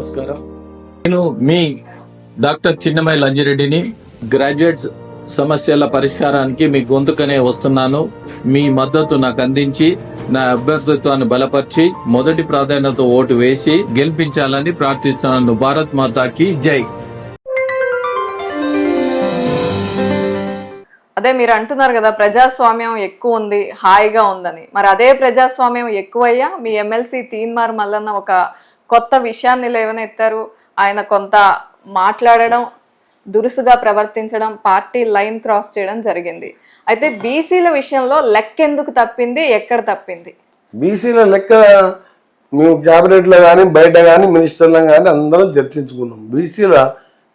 నమస్కారం. నేను మీ doctor చిన్నమై లంజిరెడ్డిని. Graduates సమస్యల పరిష్కారానికి మీ గొంతుకనే వస్తున్నాను. మీ మద్దతు నాకు అందించి నా అభ్యర్థిత్వాన్ని బలపరిచి మొదటి ప్రాధాన్యత ఓటు వేసి గెలిపించాలని ప్రార్థిస్తున్నాను. భారత్ మాతాకి జై. అదే మీరు అంటున్నారు కదా ప్రజాస్వామ్యం ఎక్కువ ఉంది, హాయిగా ఉందని. మరి అదే ప్రజాస్వామ్యం ఎక్కువయ్యా మీ ఎమ్మెల్సీ తీన్మార్ మల్లన్న ఒక కొత్త విషయాన్ని లేవనెత్తారు. ఆయన కొంత మాట్లాడడం, దురుసుగా ప్రవర్తించడం, పార్టీ లైన్ క్రాస్ చేయడం జరిగింది. అయితే బీసీల విషయంలో లెక్క ఎందుకు తప్పింది, ఎక్కడ తప్పింది? బీసీల లెక్క మేము క్యాబినెట్లో కానీ బయట కానీ మినిస్టర్లో కానీ అందరం చర్చించుకున్నాం. బీసీల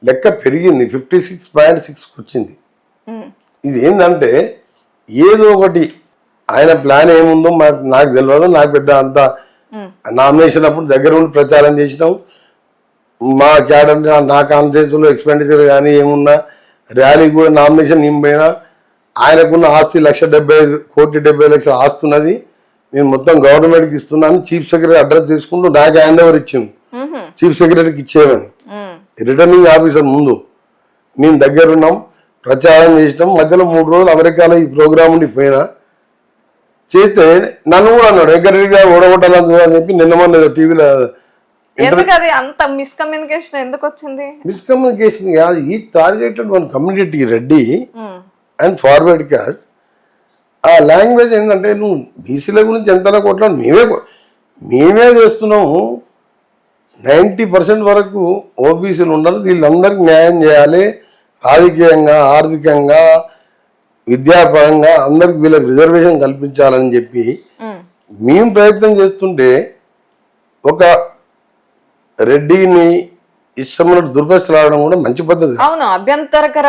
లెక్క పెరిగింది, 56.6 వచ్చింది. ఇది ఏంటంటే ఏదో ఒకటి ఆయన ప్లాన్ ఏముందో నాకు తెలియదు. నాకు పెద్ద అంత నామినేషన్ అప్పుడు దగ్గర ఉండి ప్రచారం చేసినాం. మా క్యాడర్ నా కాన్స్టిట్యూన్సీలో ఎక్స్పెండిచర్ కానీ ఏమున్నా ర్యాలీకి కూడా నామినేషన్ నింపైనా ఆయనకున్న ఆస్తి 1,70,70,00,000 ఆస్తి ఉన్నది. నేను మొత్తం గవర్నమెంట్కి ఇస్తున్నాను. చీఫ్ సెక్రటరీ అడ్రస్ తీసుకుంటూ నాకు హ్యాండ్ ఓవర్ ఇచ్చింది. చీఫ్ సెక్రటరీకి ఇచ్చేయమని రిటర్నింగ్ ఆఫీసర్ ముందు నేను దగ్గరున్నాం, ప్రచారం చేసినాం. మధ్యలో 3 రోజులు అమెరికాలో ఈ ప్రోగ్రామ్ ఉండి పోయినా చేస్తే నన్ను కూడా అన్నాడు వెంకటరెడ్డి గారు ఓడగొట్టాలని అని చెప్పి నిన్న మొన్న టీవీలో. అంత మిస్కమ్యూనికేషన్ ఎందుకు వచ్చింది? మిస్కమ్యూనికేషన్ కాదు, ఈ targeted one community Reddy and forward cost. ఆ లాంగ్వేజ్ ఏంటంటే నువ్వు బీసీల గురించి ఎంత కొట్లాడు మేమే చేస్తున్నాము. 90% వరకు ఓబీసీలు ఉండరు. వీళ్ళందరికీ న్యాయం చేయాలి, రాజకీయంగా, ఆర్థికంగా, విద్యాపరంగా అందరికి వీళ్ళకి రిజర్వేషన్ కల్పించాలని చెప్పి మేము ప్రయత్నం చేస్తుంటే ఒక రెడ్డిని ఇష్టమైన దుర్భాషలాడడం కూడా మంచి పద్ధతి. అవును, అభ్యంతరకర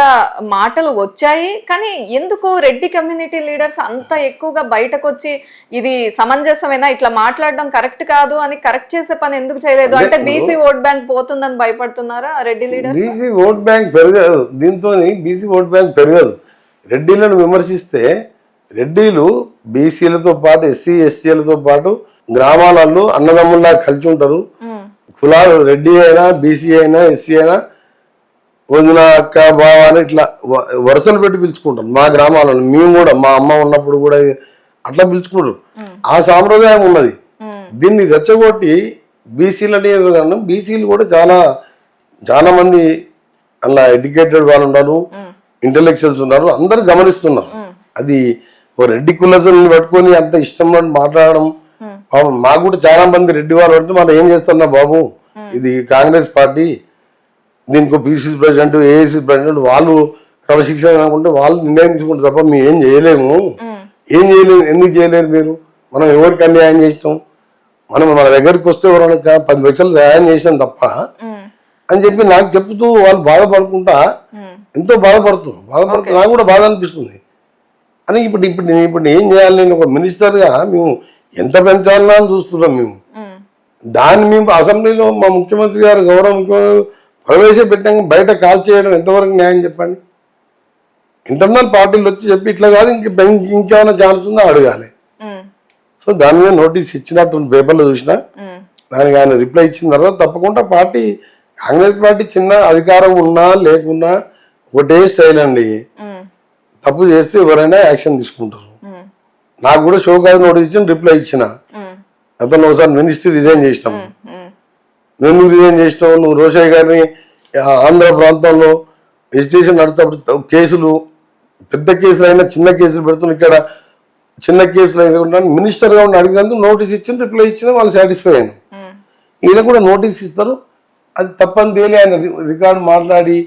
మాటలు వచ్చాయి. కానీ ఎందుకు రెడ్డి కమ్యూనిటీ లీడర్స్ అంత ఎక్కువగా బయటకు వచ్చి ఇది సమంజసమేనా, ఇట్లా మాట్లాడడం కరెక్ట్ కాదు అని కరెక్ట్ చేసే పని ఎందుకు చేయలేదు? అంటే బీసీ ఓట్ బ్యాంక్ పోతుందని భయపడుతున్నారా Reddy leaders? BC vote bank పెరగదు, దీంతో బీసీ ఓట్ బ్యాంక్ పెరగదు. రెడ్డిలను విమర్శిస్తే రెడ్డిలు బీసీలతో పాటు ఎస్సీ ఎస్టీలతో పాటు గ్రామాలలో అన్నదమ్ముల్లా కలిసి ఉంటారు. కులాలు రెడ్డి అయినా బీసీ అయినా ఎస్సీ అయినా వదిన అక్క బావ అని ఇట్లా వరుసలు పెట్టి పిలుచుకుంటాం. మా గ్రామాలలో మేము కూడా మా అమ్మ ఉన్నప్పుడు కూడా అట్లా పిలుచుకుంటారు. ఆ సాంప్రదాయం ఉన్నది. దీన్ని రెచ్చగొట్టి బీసీలని ఎదురుగా బీసీలు కూడా చాలా మంది అలా ఎడ్యుకేటెడ్ వాళ్ళు ఉన్నారు, ఇంటలెక్చువల్స్ ఉన్నారు, అందరు గమనిస్తున్నారు. అది ఓ రెడ్డి కులసుని పట్టుకొని అంత ఇష్టం మాట్లాడడం. మాకు కూడా చాలా మంది రెడ్డి వాళ్ళు అంటే మనం ఏం చేస్తున్నా బాబు, ఇది కాంగ్రెస్ పార్టీ, దీనికి పీసీసీ ప్రెసిడెంట్ ఏఐసీ ప్రెసిడెంట్ వాళ్ళు క్రమశిక్షణ అనుకుంటే వాళ్ళు నిర్ణయం తీసుకుంటారు తప్ప మేము ఏం చేయలేము. ఎందుకు చేయలేరు మీరు? మనం ఎవరికి అన్యాయం చేస్తాం? మన దగ్గరికి వస్తే ఎవరైనా 10 పైసలు సహాయం చేసాం తప్ప అని చెప్పి నాకు చెప్తూ వాళ్ళు బాధపడుకుంటా ఎంతో బాధపడుతూ నాకు కూడా బాధ అనిపిస్తుంది. అని ఇప్పుడు ఏం చేయాలి? నేను ఒక మినిస్టర్గా మేము ఎంత పెంచాలన్నా అని చూస్తున్నాం. దాన్ని మేము అసెంబ్లీలో మా ముఖ్యమంత్రి గారు గౌరవ ముఖ్యమంత్రి ప్రవేశపెట్టాక బయట కాల్ చేయడం ఎంతవరకు న్యాయం చెప్పండి? ఇంటర్నల్ పార్టీలు వచ్చి చెప్పి ఇట్లా కాదు ఇంకేమైనా ఛాన్స్ ఉందో అడగాలి. సో దాని మీద నోటీస్ ఇచ్చినట్టు పేపర్లో చూసినా దానికి ఆయన రిప్లై ఇచ్చిన తర్వాత తప్పకుండా కాంగ్రెస్ పార్టీ చిన్న అధికారం ఉన్నా లేకున్నా ఒకటే స్టైల్ అండి. తప్పు చేస్తే ఎవరైనా యాక్షన్ తీసుకుంటారు. నాకు కూడా షోకాజ్ నోటీస్ ఇచ్చిన రిప్లై ఇచ్చిన. అతను ఒకసారి మినిస్ట్రీ రిజైన్ చేసినాము. ఎందుకు రిజైన్ చేసినావు? నువ్వు రోషయ్య గారిని ఆంధ్ర ప్రాంతంలో ఎజిటేషన్ నడుపుతూ కేసులు పెద్ద కేసులు అయినా చిన్న కేసులు పెడుతున్నా, ఇక్కడ చిన్న కేసులు అయితే మినిస్టర్గా ఉండి అడిగినందుకు నోటీస్ ఇచ్చిన, రిప్లై ఇచ్చిన, వాళ్ళు సాటిస్ఫై అయ్యాను. ఈయన కూడా నోటీస్ ఇస్తారు. అది తప్పని తేలి ఆయన రికార్డు మాట్లాడి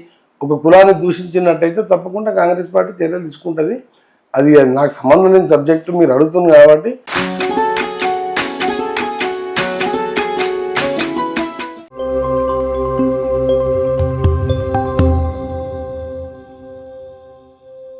ఒక కులాన్ని దూషించినట్టయితే తప్పకుండా కాంగ్రెస్ పార్టీ చర్యలు తీసుకుంటుంది. అది నాకు సంబంధం లేని సబ్జెక్టు, మీరు అడుగుతుంది కాబట్టి